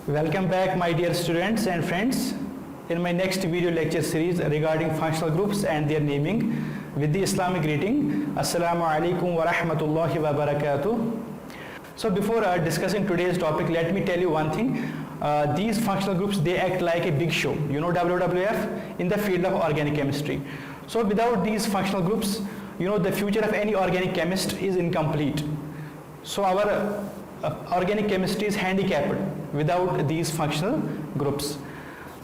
Welcome back, my dear students and friends, in my next video lecture series regarding functional groups and their naming with the Islamic greeting. Assalamu alaikum wa rahmatullahi wa barakatuh. So before discussing today's topic, let me tell you one thing. These functional groups, they act like a big show, you know, WWF, in the field of organic chemistry. So without these functional groups, you know, the future of any organic chemist is incomplete. So our organic chemistry is handicapped without these functional groups.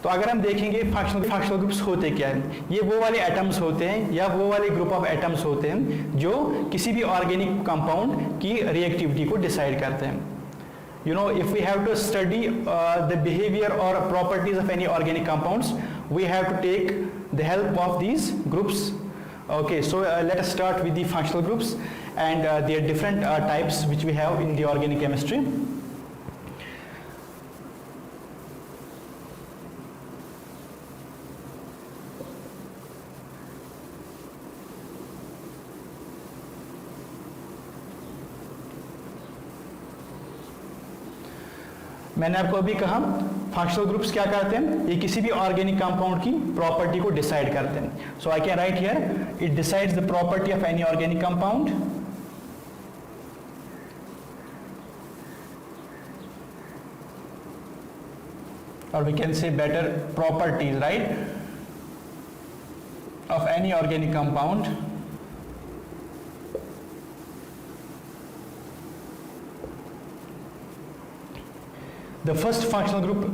तो अगर हम देखेंगे functional groups होते क्या हैं, ये वो वाले atoms होते हैं या वो वाले group of atoms होते हैं जो किसी भी organic compound की reactivity को decide करते हैं. You know, if we have to study the behavior or properties of any organic compounds, we have to take the help of these groups. Okay, so let us start with the functional groups and their different types which we have in the organic chemistry. मैंने आपको अभी कहा functional groups क्या करते हैं, ये किसी भी ऑर्गेनिक कंपाउंड की प्रॉपर्टी को डिसाइड करते हैं. So I can write here it decides the property of any organic compound. or we can say better properties, right, of any organic compound. The first functional group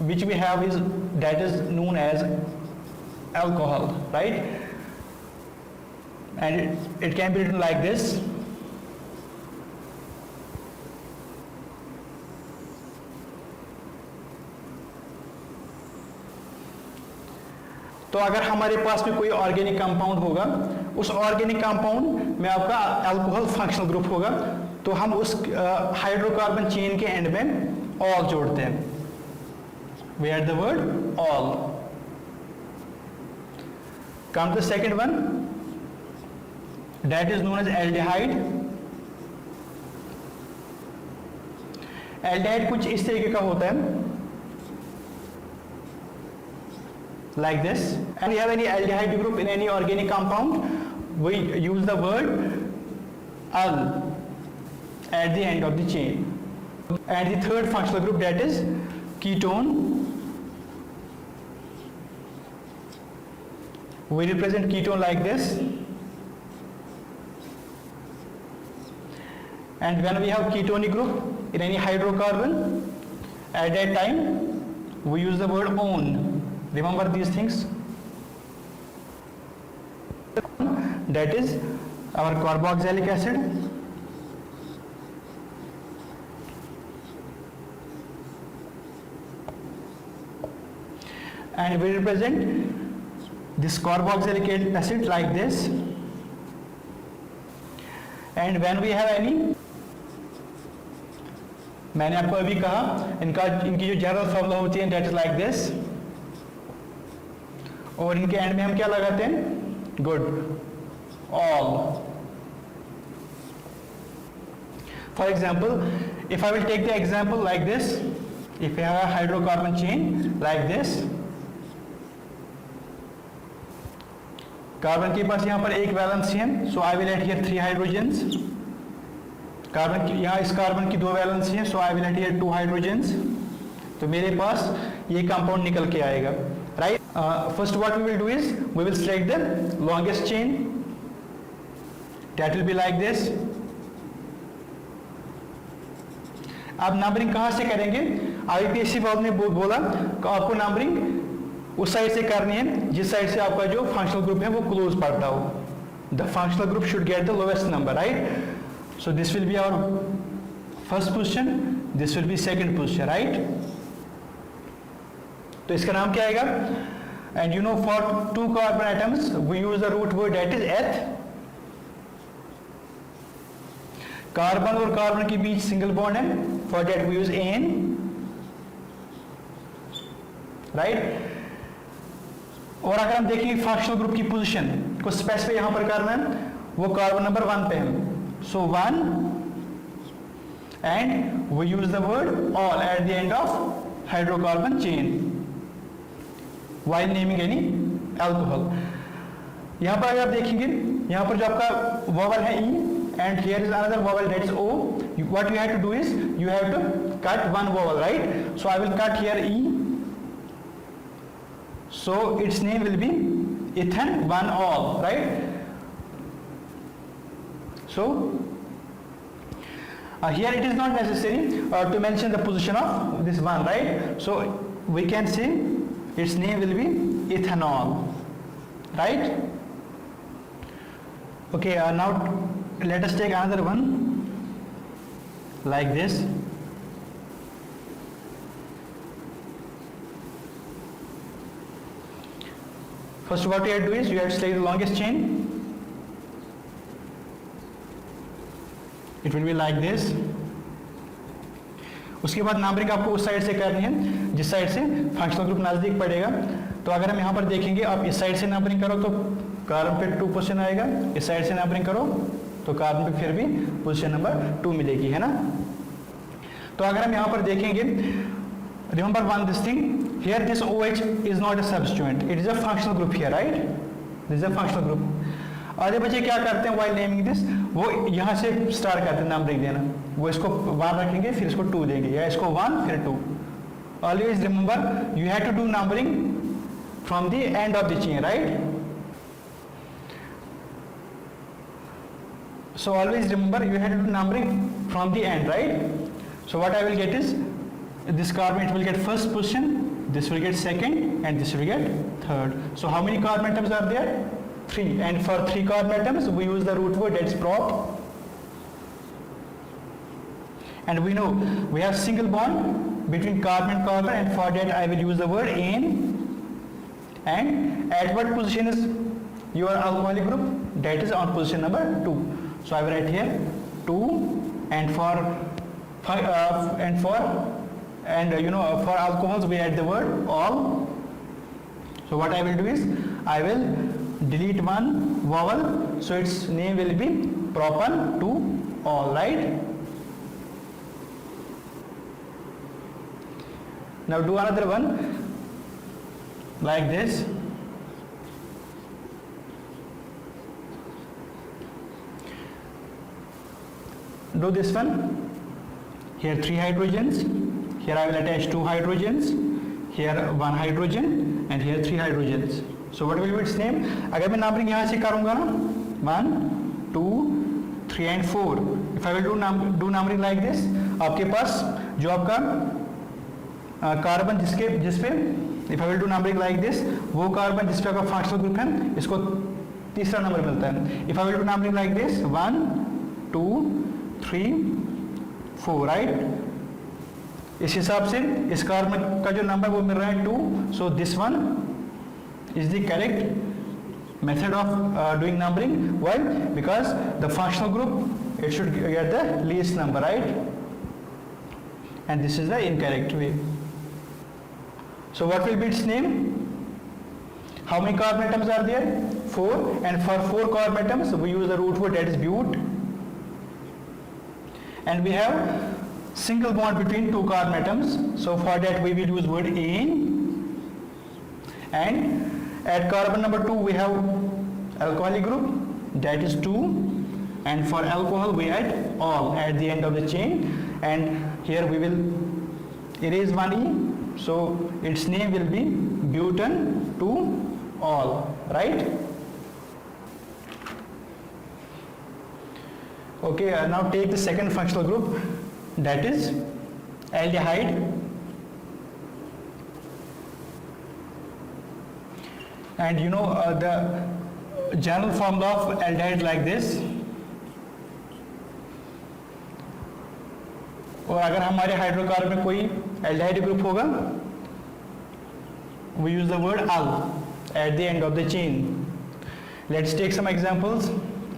which we have is that is known as alcohol, right, and it can be written like this. तो अगर हमारे पास में कोई organic compound होगा, उस organic compound में आपका alcohol functional group होगा, तो हम उस हाइड्रोकार्बन चेन के एंड में all जोड़ते हैं. We add the word all. Come to the second one, that is known as aldehyde. Aldehyde कुछ इस तरीके का होता है, like this. And we have any aldehyde group in any organic compound, we use the word al at the end of the chain. And the third functional group, that is ketone. We represent ketone like this. And when we have ketonic group in any hydrocarbon, at that time we use the word on. Remember these things. That is our carboxylic acid. And we represent this carboxylic acid like this. And when we have any, मैंने आपको अभी कहा इनकी जो general formula होती है that is like this. और इनके एंड में हम क्या लगाते हैं, good, all. For example, if I will take the example like this, if I have a hydrocarbon chain like this, carbon के पास यहाँ पर एक वैलेंस है, so I will add here 3 hydrogens. Carbon की यहाँ इस कार्बन की 2 वैलेंस है, so I will add here 2 hydrogens. तो मेरे पास ये कंपाउंड निकल के आएगा, right. First what we will do is we will select the longest chain, that will be like this. अब नंबरिंग कहाँ से करेंगे, आईपीएससी वालों ने बोला कि आपको नंबरिंग उस साइड से करनी है जिस साइड से आपका जो फंक्शनल ग्रुप है वो क्लोज पड़ता हो. The functional group should get the lowest number, right. So this will be our first position, this will be second position, right. तो इसका नाम क्या आएगा, and you know for 2 carbon atoms we use the root word that is eth. Carbon और carbon के बीच single bond है, for that we use ane, right. और अगर हम देखेंगे फंक्शनल ग्रुप की पोजीशन को स्पेसिफाई यहां पर करना है, वो कार्बन नंबर 1 पे है, सो 1 and we use the word all at the end of hydrocarbon chain while naming any alcohol. यहाँ पर अगर आप देखेंगे, यहाँ पर जो आपका vowel है E and here is another vowel, that is O. What you have to do is you have to cut one vowel, right? So I will cut here E. So its name will be ethanol, right? So here it is not necessary to mention the position of this one, right? So we can say its name will be ethanol, right? Okay, now let us take another one like this. First what you have to do is you have to select the longest chain. It will be like this. उसके बाद numbering आपको उस side से करनी है जिस side से functional group नज़दीक पड़ेगा. तो अगर हम यहाँ पर देखेंगे, आप इस साइड से नंबरिंग करो तो कार्बन पे 2 पोजीशन आएगा, इस साइड से नंबरिंग करो तो कार्बन पे फिर भी पोजीशन नंबर 2 मिलेगी, है ना. तो अगर हम यहाँ पर देखेंगे, remember one this thing, here this OH is not a substituent, it is a functional group here, right. This is a functional group. आधे बच्चे क्या करते हैं व्हाइल नेमिंग दिस, वो यहाँ से स्टार्ट करते हैं नंबरिंग देना. वो इसको 1 रखेंगे, फिर इसको 2 देंगे, या इसको 1 फिर 2. Always remember you have to do numbering from the end of the chain, right. So always remember you have to do numbering from the end, right? So what I will get is this carbon, it will get first position, this will get second, and this will get third. So how many carbon atoms are there? 3. And for 3 carbon atoms we use the root word, that's prop. And we know we have single bond between carbon and carbon, and for that I will use the word ane. And at what position is your alcoholic group? That is on position number 2. So I will write here 2, and for alcohols we add the word all. So what I will do is I will delete one vowel, so its name will be propan 2 all, right. Now do another one like this. Do this one. Here 3 hydrogens, here I will attach 2 hydrogens, here 1 hydrogen, and here 3 hydrogens. So what will be its name? अगर मैं numbering यहाँ से करूँगा ना, 1, 2, 3 and 4. If I will do numbering like this, आपके पास जो आपका carbon जिसपे if I will do numbering like this, वो कार्बन जिसपे आपका फंक्शनल ग्रुप है, इसको तीसरा नंबर मिलता है. If I will do numbering like this, 1, 2, 3, 4, right. इस हिसाब से इस कार्बन का जो नंबर वो मिल रहा है 2. So this one is the correct method of doing numbering. Why? Because the functional group it should get the least number, right. And this is the incorrect way. So what will be its name? How many carbon atoms are there? 4. And for 4 carbon atoms we use the root word, that is but. And we have single bond between 2 carbon atoms, so for that we will use word ane. And at carbon number 2 we have alcoholic group, that is 2, and for alcohol we add all at the end of the chain, and here we will erase one E, so its name will be butan 2 all, right. Okay, now take the second functional group, that is aldehyde. And you know the general formula of aldehyde like this. और अगर हमारे hydrocarbon में कोई aldehyde group होगा, we use the word al at the end of the chain. Let's take some examples.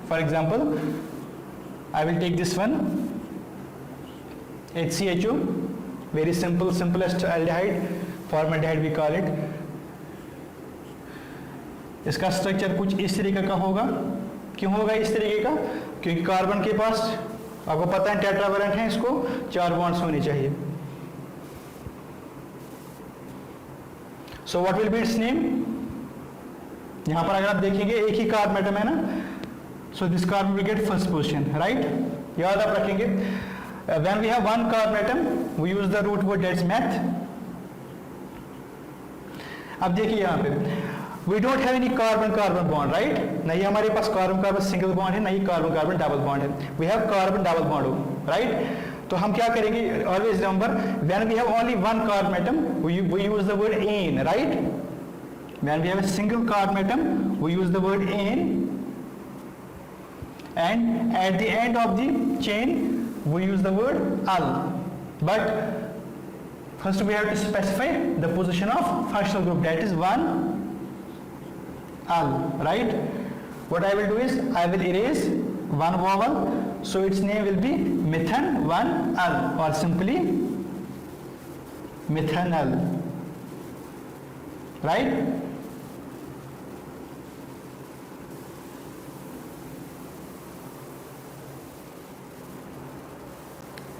For example, I will take this one, HCHO, very simplest aldehyde, formaldehyde we call it. इसका structure कुछ इस तरीके का होगा. क्यों होगा इस तरीके का? क्योंकि कार्बन के पास आपको पता है टेट्रावैलेंट है, इसको 4 बॉन्ड्स होने चाहिए. So what will be its name? यहाँ पर अगर आप देखेंगे एक ही कार्बन एटम है ना, so this carbon will get first position, right? याद आप रखेंगे. When we have one carbon atom, we use the root word that's meth. अब देखिए यहाँ पे we don't have any carbon carbon bond, right? नहीं हमारे पास कार्बन कार्बन सिंगल बॉन्ड है, नहीं कार्बन कार्बन डबल बॉन्ड है. We have carbon double bond, right? तो हम क्या करेंगे? Always remember, when we have only one carbon atom, we use the word ane, right? When we have a single carbon atom, we use the word ane, and at the end of the chain, we use the word al. But first we have to specify the position of functional group, that is one al, right? What I will do is I will erase one vowel, so its name will be methan 1 al, or simply methanal, right?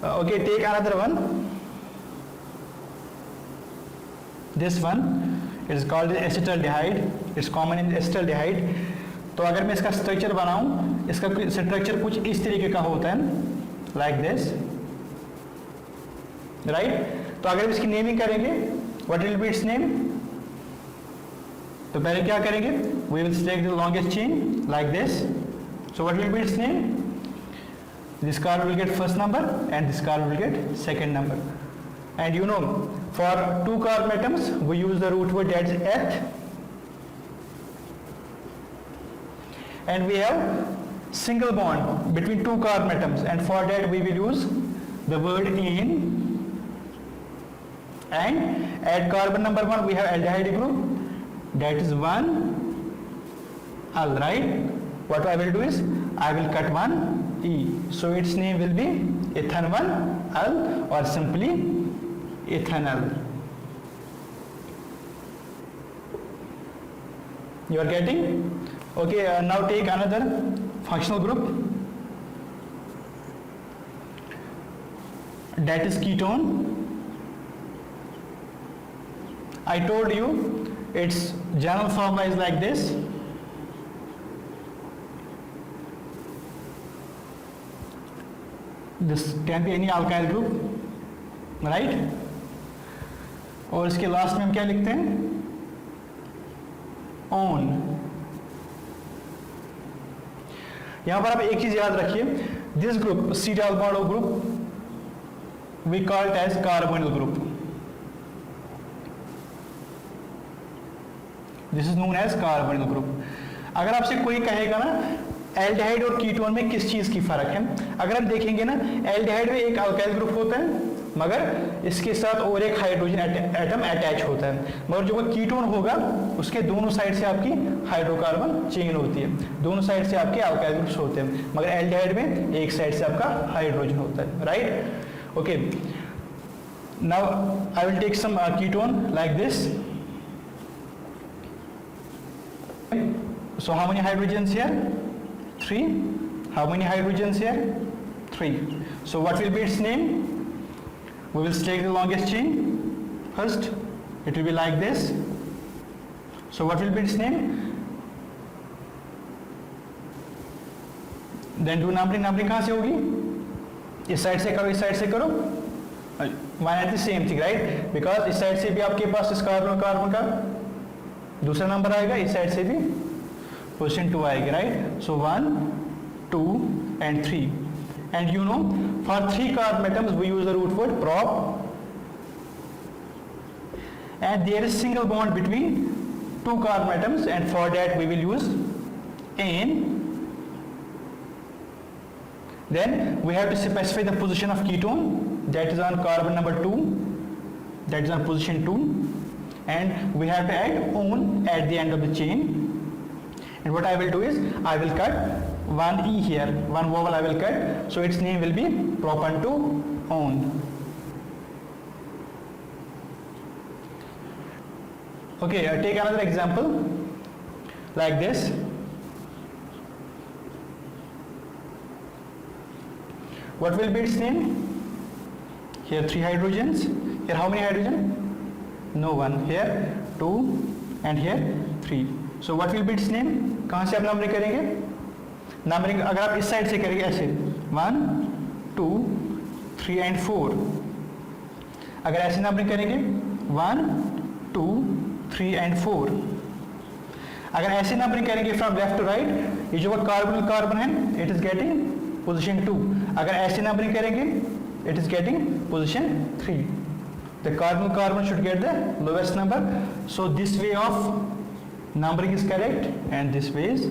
Okay, take another one. This one is called acetaldehyde. It's common in acetaldehyde. तो अगर मैं इसका structure बनाऊं, इसका structure कुछ इस तरीके का होता है, like this, right? तो अगर इसकी नेमिंग करेंगे, what will be its name? तो पहले क्या करेंगे? We will select the longest chain like this. So what will be its name? This carbon will get first number and this carbon will get second number. And you know, for two carbon atoms, we use the root word that's eth. And we have single bond between two carbon atoms, and for that we will use the word ane. And at carbon number 1 we have aldehyde group, that is 1 al, right? What I will do is I will cut one e, so its name will be ethan 1 al, or simply ethanal. You are getting? Okay, now take another functional group, that is ketone. I told you its general formula is like this. This can be any alkyl group, right? और इसके last में हम क्या लिखते हैं? on. यहां पर आप एक चीज याद रखिए, this group C double bond O group we call it as carbonyl group. This is known as carbonyl group. अगर आपसे कोई कहेगा ना एल्डिहाइड और कीटोन में किस चीज की फर्क है, अगर आप देखेंगे ना एल्डिहाइड में एक अल्काइल ग्रुप होता है मगर इसके साथ और एक हाइड्रोजन एटम अटैच होता है, मगर जो कीटोन होगा उसके दोनों साइड से आपकी हाइड्रोकार्बन चेन होती है, दोनों साइड से आपके अल्काइल ग्रुप्स होते हैं, मगर एल्डिहाइड में एक साइड से आपका हाइड्रोजन होता है, right? Okay, now I will take some ketone like this. So how many hydrogens here? 3. How many hydrogens here? 3. So what will be its name? We will take the longest chain first. It will be like this. So what will be its name? Then do numbering. Numbering कहाँ से होगी? इस side से करो, इस side से करो. Why not the same thing, right? Because इस साइड से भी आपके पास इस कार्बन का दूसरा नंबर आएगा, इस साइड से भी पोजीशन 2 आएगी, right? So 1, 2 and 3. And you know, for 3 carbon atoms we use the root word prop, and there is single bond between 2 carbon atoms, and for that we will use ane. Then we have to specify the position of ketone, that is on carbon number 2, that is on position 2, and we have to add on at the end of the chain. And what I will do is I will cut one e here, one vowel I will cut, so its name will be propan 2 on. Okay, take another example like this. What will be its name? Here 3 hydrogens. Here how many hydrogen? No one. Here 2 and here 3. So what will be its name? कहाँ से आप numbering करेंगे? Numbering अगर आप इस side से करेंगे ऐसे 1 2 3 and 4. अगर ऐसे नंबरिंग करेंगे 1 2 3 and 4. अगर ऐसे नंबरिंग करेंगे फ्रॉम लेफ्ट टू राइट, ये जो कार्बन है इट इज गेटिंग पोजीशन 2. अगर ऐसे नंबरिंग करेंगे it is getting position 3. The carbon should get the lowest number. So this way of numbering is correct and this way is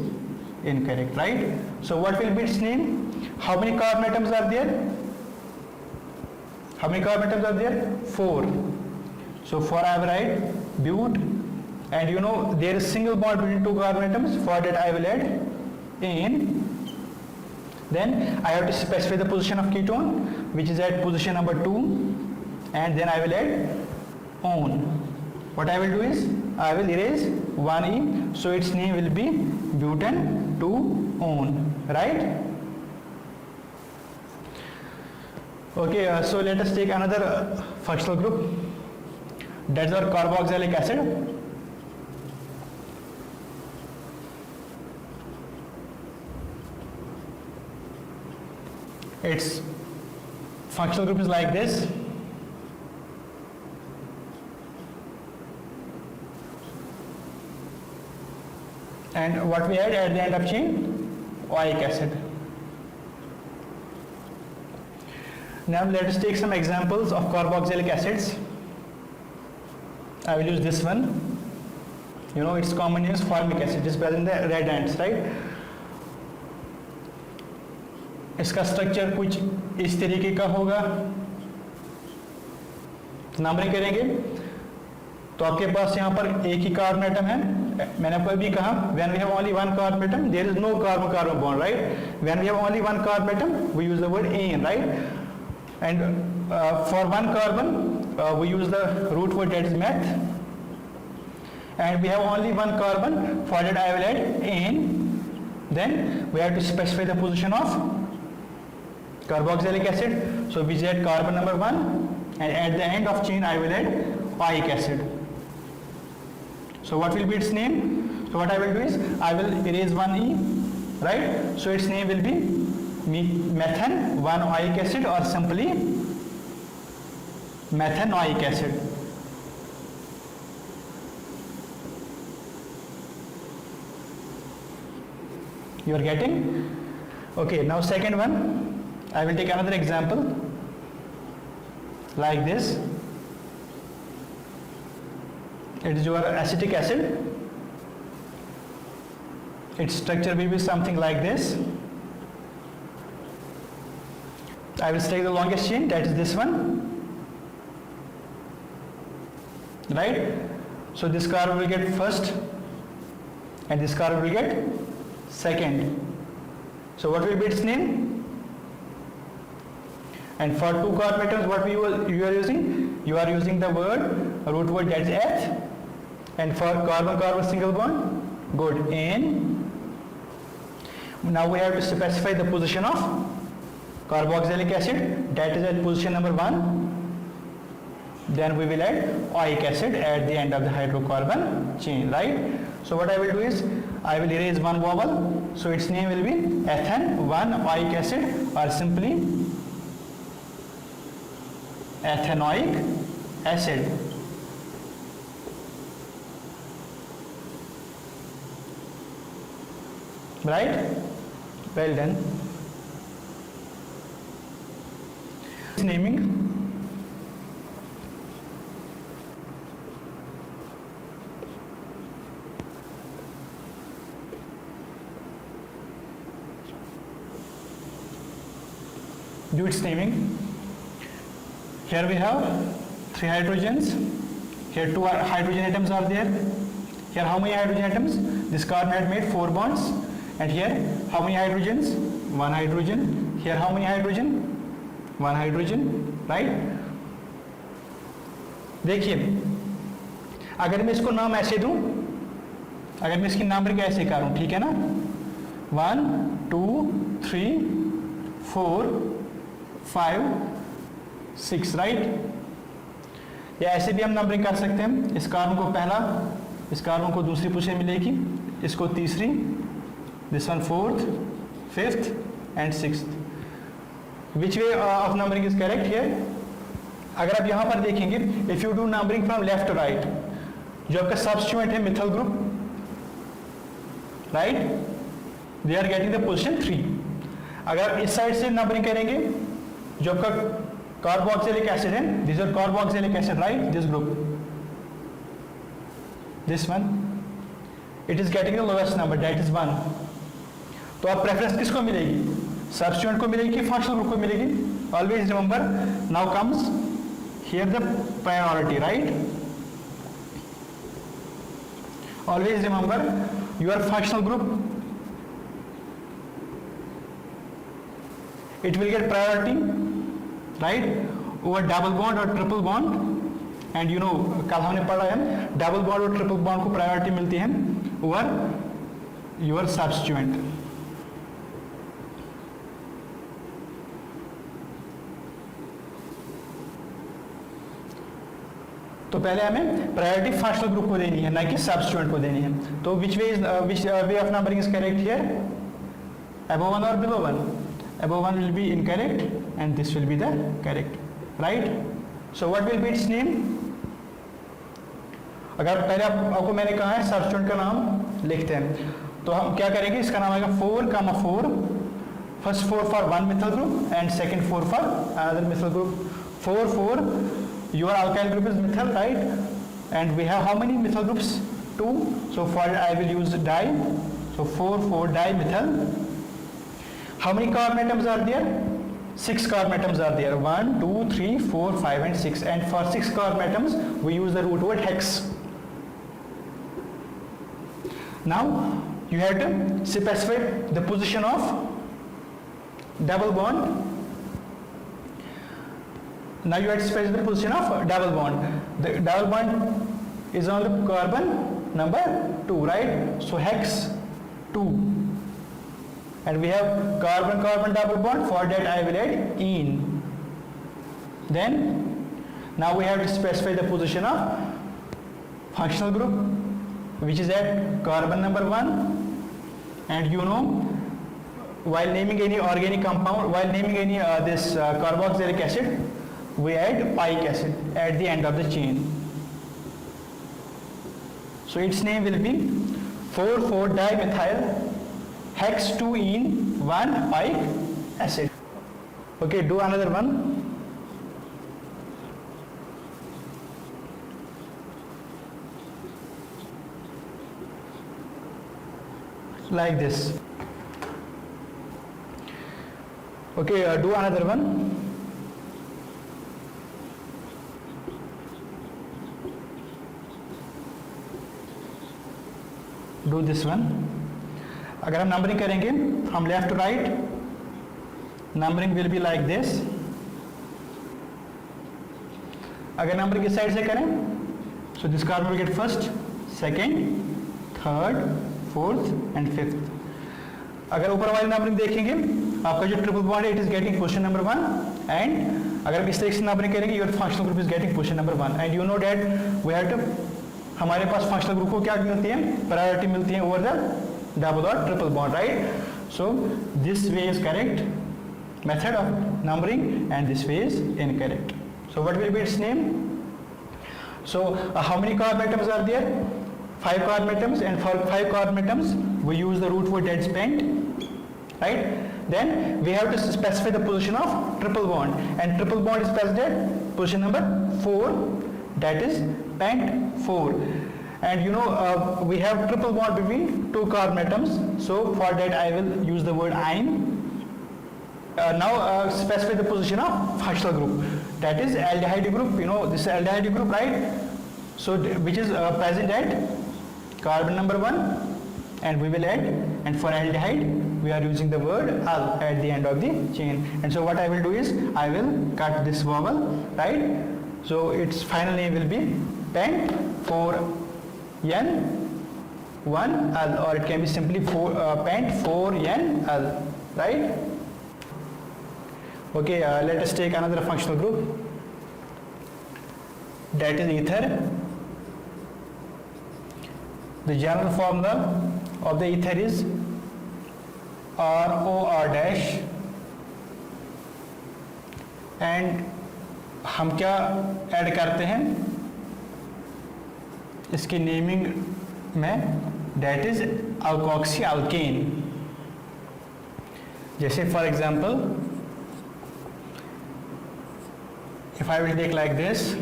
incorrect, right? So what will be its name? How many carbon atoms are there? How many carbon atoms are there? 4. So for I will write but, and you know there is single bond between two carbon atoms. For that I will add in. Then I have to specify the position of ketone, which is at position number 2, and then I will add on. What I will do is I will erase 1E, so its name will be butane 2-on, right? Okay, so let us take another functional group, that's our carboxylic acid. Its functional group is like this. And what we add at the end of chain? Oic acid. Now let us take some examples of carboxylic acids. I will use this one. You know its common name is formic acid, is present in the red ants, right? इसका structure कुछ इस तरीके का होगा. Numbering करेंगे तो आपके पास यहाँ पर एक ही कार्बन एटम है. मैंने आपको अभी कहा when we have only one carbon atom there is no carbon bond, right? When we have only one carbon atom we use the word "an", right? And for one carbon we use the root word, that is meth. And we have only one carbon, for that I will add "an". Then we have to specify the position of carboxylic acid, so we add carbon number 1, and at the end of chain I will add oic acid. So what will be its name? So what I will do is I will erase 1E, right? So its name will be methane 1-oic acid, or simply methanoic acid. You are getting? Okay, now second one, I will take another example like this. It is your acetic acid. Its structure will be something like this. I will select the longest chain, that is this one, right? So this carbon will get first and this carbon will get second. So what will be its name? And for two carbon atoms, what you are using? You are using the root word, that is H. And for carbon single bond, good, N. Now we have to specify the position of carboxylic acid, that is at position number 1. Then we will add oic acid at the end of the hydrocarbon chain, right? So what I will do is I will erase one vowel, so its name will be ethane 1-oic acid, or simply ethanoic acid. Right? Well done. Naming. Do its naming. Here we have 3 hydrogens. Here 2 hydrogen atoms are there. Here how many hydrogen atoms? This carbon had made 4 bonds. And here how many hydrogens? 1 hydrogen. Here how many hydrogen? 1 hydrogen, right? देखिए, अगर मैं इसको नाम ऐसे दूं, अगर मैं इसकी नंबर ऐसे करूं, ठीक है ना, 1 2 3 4 5 6, राइट? या ऐसे भी हम नंबरिंग कर सकते हैं, इस कार्बन को पहला, इस कार्बन को दूसरी पोजीशन मिलेगी, इसको तीसरी, this one fourth, fifth and sixth. Which way of numbering is correct here? अगर आप यहाँ पर देखेंगे, if you do numbering from left to right, जो आपका सब्स्टिट्यूएंट है methyl group, right, they are getting the position 3. अगर आप इस साइड से नंबरिंग करेंगे, जो आपका कार्बोक्सिलिक एसिड है, this is carboxylic acid, right, this group, this one, it is getting the lowest number, that is 1. तो आप प्रेफरेंस किसको मिलेगी? सब्स्टिट्यूएंट को मिलेगी कि फंक्शनल ग्रुप को मिलेगी? Always remember, now comes here the priority, right. Always remember, your functional group, it will get priority, right, over double bond or triple bond. And you know, कल हमने पढ़ा है डबल बॉन्ड और triple bond को priority मिलती है over your substituent. तो पहले हमें प्रायोरिटी फंक्शनल ग्रुप को देनी है, ना कि सब्स्टिट्यूएंट को देनी है. तो which way of numbering is correct here? Above 1 और below 1? Above 1 will be incorrect and this will be the correct, right. So what will be its name? अगर पहले आपको मैंने कहा है सब्स्टिट्यूएंट का नाम लिखते हैं, तो हम क्या करेंगे, इसका नाम आएगा 4, 4, first 4 for one methyl group and second 4 for another methyl group. 4, 4, your alkyl group is methyl, right, and we have how many methyl groups? 2. So for it I will use di, so 4, 4 dimethyl. How many carbon atoms are there? 6 carbon atoms are there, 1, 2, 3, 4, 5 and 6, and for 6 carbon atoms we use the root word hex. Now you have to specify the position of double bond. Now you have to specify the position of double bond. The double bond is on the carbon number 2, right? So hex 2, and we have carbon double bond. For that I will add ene. Then now we have to specify the position of functional group, which is at carbon number 1. And you know, while naming any organic compound, while naming any carboxylic acid, we add pic acid at the end of the chain. So its name will be 4, 4 dimethyl hex 2 ene 1 pic acid. Okay, do another one. Like this. Okay, do another one. Do this one. अगर हम numbering करेंगे from left to right, numbering will be like this. अगर numbering इस side से करें, so this carbon will get first, second, third, fourth and fifth. अगर ऊपर वाली नंबरिंग देखेंगे, आपका जो ट्रिपल बॉन्ड है it is getting position number 1, and अगर इस तरीके से नंबरिंग करेंगे, your functional group is getting position number 1. And you know that we have to, हमारे पास फंक्शनल ग्रुप को क्या मिलती है? प्रायोरिटी मिलती है ओवर द डबल और triple bond, right. So this way is correct method of numbering and this way is incorrect. So what will be its name? So how many carbon atoms are there? 5 carbon atoms, and for 5 carbon atoms we use the root word that is pent, right. Then we have to specify the position of triple bond, and triple bond is present at position number 4, that is pent 4. And you know, we have triple bond between 2 carbon atoms, so for that I will use the word ine. Now specify the position of functional group, that is aldehyde group. You know, this is aldehyde group, right? So which is present at carbon number 1, and we will add, and for aldehyde we are using the word al at the end of the chain. And so what I will do is I will cut this vowel, right? So its final name will be pent 4n 1 al, or it can be simply pent 4n al, right? Okay, let us take another functional group. that is ether. The general formula of the ether is ROR dash, and हम क्या add करते हैं इसकी naming में, that is alkoxy alkane. जैसे for example if I will take like this,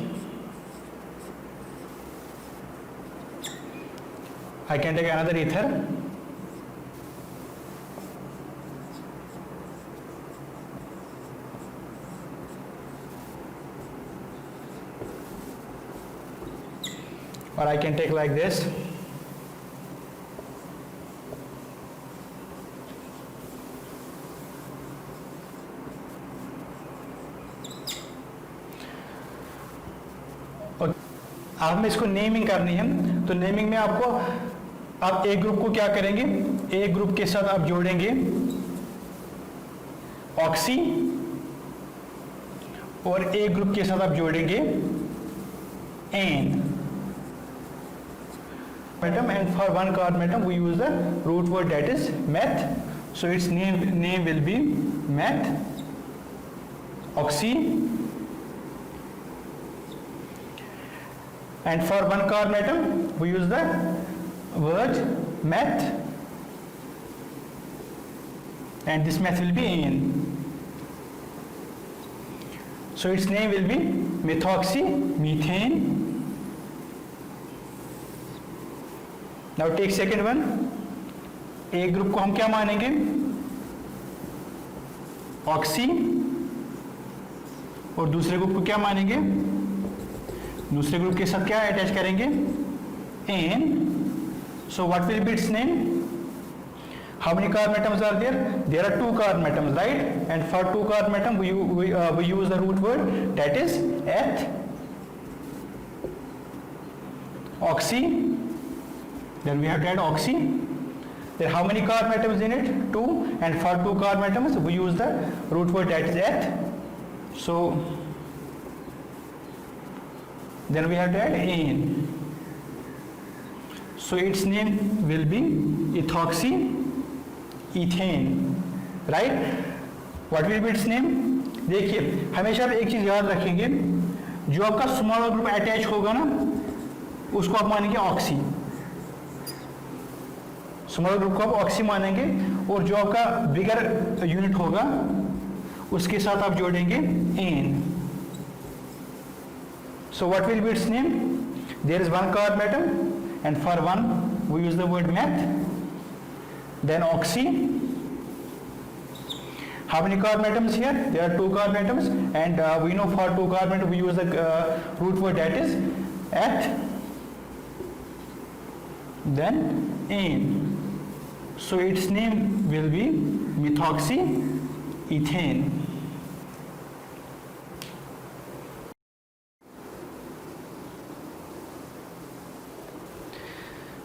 I can take another ether, or I can take like this. अब हमें इसको नेमिंग करनी है, तो नेमिंग में आपको आप एक ग्रुप को क्या करेंगे, एक ग्रुप के साथ आप जोड़ेंगे ऑक्सी, और एक ग्रुप के साथ आप जोड़ेंगे N atom, and for one carbon atom we use the root word that is meth, so its name will be meth oxy, and for one carbon atom we use the word meth, and this meth will be an, so its name will be methoxy methane. Now take second one. एक group को हम क्या मानेंगे, oxy, और दूसरे group को क्या मानेंगे, दूसरे ग्रुप के साथ क्या अटैच करेंगे, N. So what will be its name? How many carbon atoms are there? There are 2 carbon atoms, right? And for 2 carbon atom we use the root word that is eth, oxy. Then we have to add oxy. Then how many carbon atoms in it? 2. And for 2 carbon atoms we use the root word that is eth. So then we have to add an. So its name will be ethoxy ethane, right? What will be its name? देखिए हमेशा आप एक चीज याद रखेंगे, जो आपका small group attach होगा ना उसको आप मानेंगे ऑक्सी, स्मॉल ग्रुप को आप ऑक्सी मानेंगे, और जो आपका बिगर यूनिट होगा उसके साथ आप जोड़ेंगे N. So what will be its name? There is one carbon atom, and for one we use the word meth, then oxy. How many carbon atoms here? There are 2 carbon atoms, and we know for 2 carbon atoms we use the root word that is eth, then an. So its name will be methoxy ethane.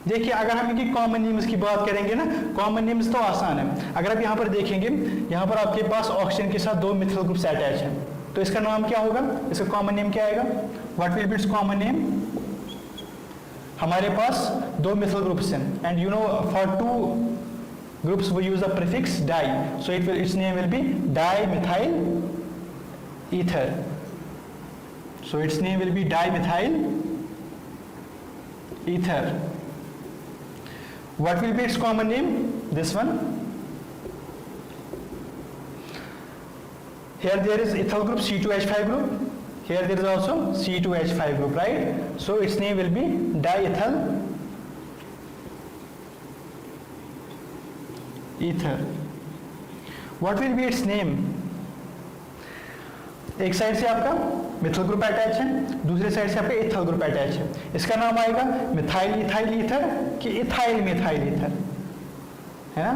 देखिए अगर हम इनकी common names की बात करेंगे ना, common names तो आसान है. अगर आप यहाँ पर देखेंगे, यहाँ पर आपके पास ऑक्सीजन के साथ 2 मिथाइल ग्रुप्स अटैच हैं, तो इसका नाम क्या होगा, इसका कॉमन नेम क्या आएगा, what will be it's common name. हमारे पास 2 मिथाइल ग्रुप्स हैं, and you know for 2 groups we use the prefix di, so its name will be dimethyl ether. So its name will be dimethyl ether. What will be its common name? This one. Here there is ethyl group C2H5 group. Here there is also C2H5 group, right? So its name will be diethyl ether. What will be its name? एक side से आपका methyl group attach है, दूसरे side से आपका ethyl group attach है. इसका नाम आएगा मिथाइल इथाइल ईथर कि इथाइल मिथाइल ईथर, है ना.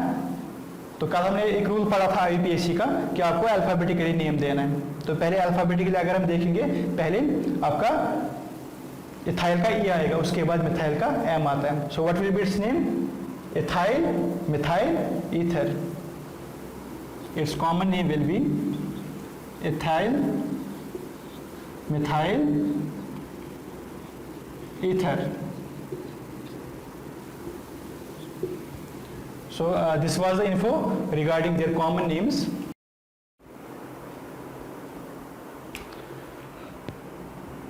तो कल हमने एक रूल पढ़ा था IUPAC का कि आपको अल्फाबेटिकली नेम देना है. तो पहले अल्फाबेटिकली अगर हम देखेंगे, पहले आपका इथाइल का ई आएगा, उसके बाद मिथाइल का एम आता है. सो what will be its name? Ethyl methyl ether. It's common name will B ethyl methyl ether. So this was the info regarding their common names.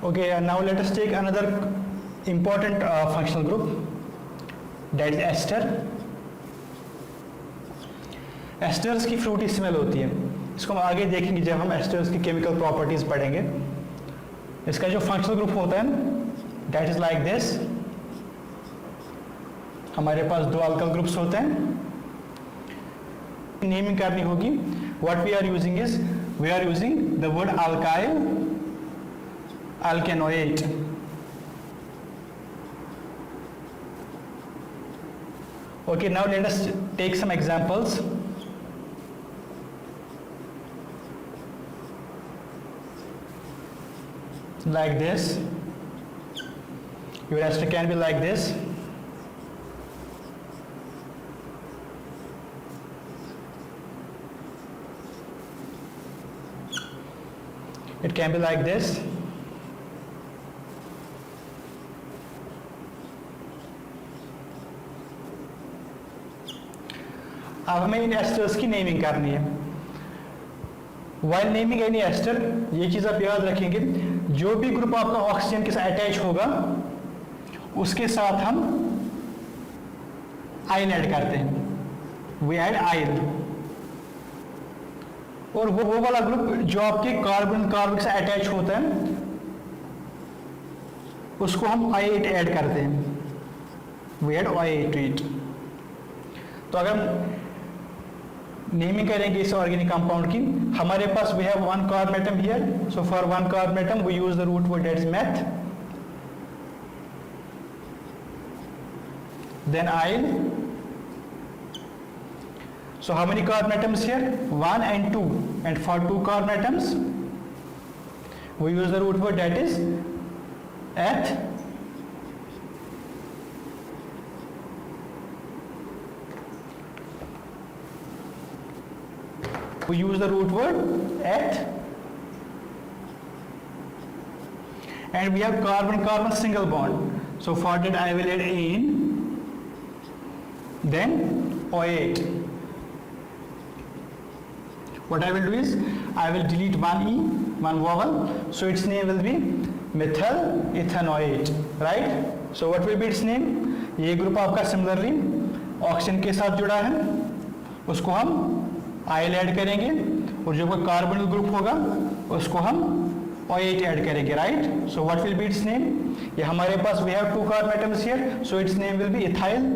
Okay, now let us take another important functional group, that is ester. Asters की Frooti smell होती है, इसको हम आगे देखेंगे जब हम asters की केमिकल प्रॉपर्टीज पढ़ेंगे. इसका जो फंक्शनल ग्रुप होता है दैट इज लाइक दिस. हमारे पास दो अल्काइल ग्रुप्स होते हैं. नेमिंग करनी होगी. What we are using is we are using the word alkyl alkanoate. Okay, now let us take some examples. Like this, your ester can be like this. It can be like this. अब हमें इन asters की naming करनी है. While naming any ester, ये चीज़ आप याद रखेंगे, जो भी ग्रुप आपका ऑक्सीजन के साथ अटैच होगा उसके साथ हम आइल ऐड करते हैं. वी ऐड आइल. और वो वाला ग्रुप जो आपके कार्बन के साथ अटैच होता है उसको हम I8 ऐड करते हैं. We add I8 to it. तो अगर नेमिंग करेंगे इस ऑर्गेनिक कंपाउंड की, हमारे पास we have one carbon atom here. So for one carbon atom we use the root word that is meth, then yl. So how many carbon atoms here? 1 and 2. And for 2 carbon atoms, we use the root word that is eth. We use the root word eth. And we have carbon-carbon single bond. So for that I will add in, then OH. What I will do is I will delete one E, one vowel, so its name will be methyl ethanoate, right? So what will be its name? ये group आपका similarly oxygen के साथ जुड़ा है, उसको हम आइल add करेंगे, और जो कोई कार्बन ग्रुप होगा उसको हम OH ऐड करेंगे, right? So what will be its name? ये हमारे पास we have 2 carbon atoms here, so its name will be ethyl,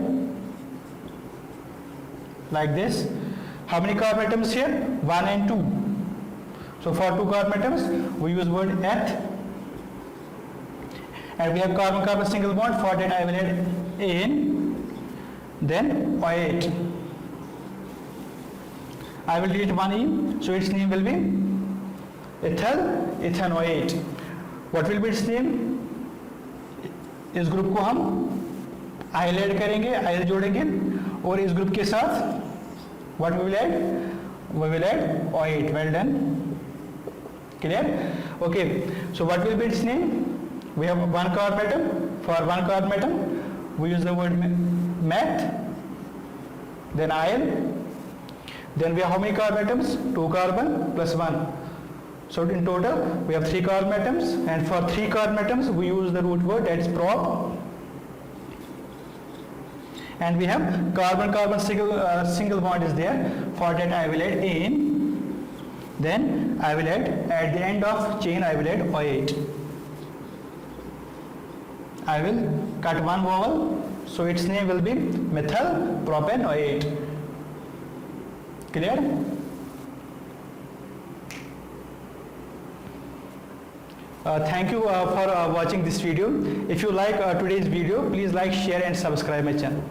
like this. How many carbon atoms here? 1 and 2. So for 2 carbon atoms, we use word eth. And we have carbon-carbon single bond. For that I will add in, then OH. I will delete one E, so its name will be ethyl ethanoate. What will be its name? इस group को हम आइल add करेंगे, आइल जोड़ेंगे, और इस group के साथ what we will add? We will add OH. Well done. Clear? Okay. So what will be its name? We have one carbon atom. For one carbon atom, we use the word meth. Then ion. Then we have how many carbon atoms? 2 carbon plus 1. So in total, we have 3 carbon atoms. And for 3 carbon atoms, we use the root word that is prop. And we have carbon-carbon single bond is there. For that I will add in, then I will add at the end of chain I will add OH. I will cut one vowel, so its name will be methyl propanoate. Clear? Thank you for watching this video. If you like today's video, please like, share and subscribe my channel.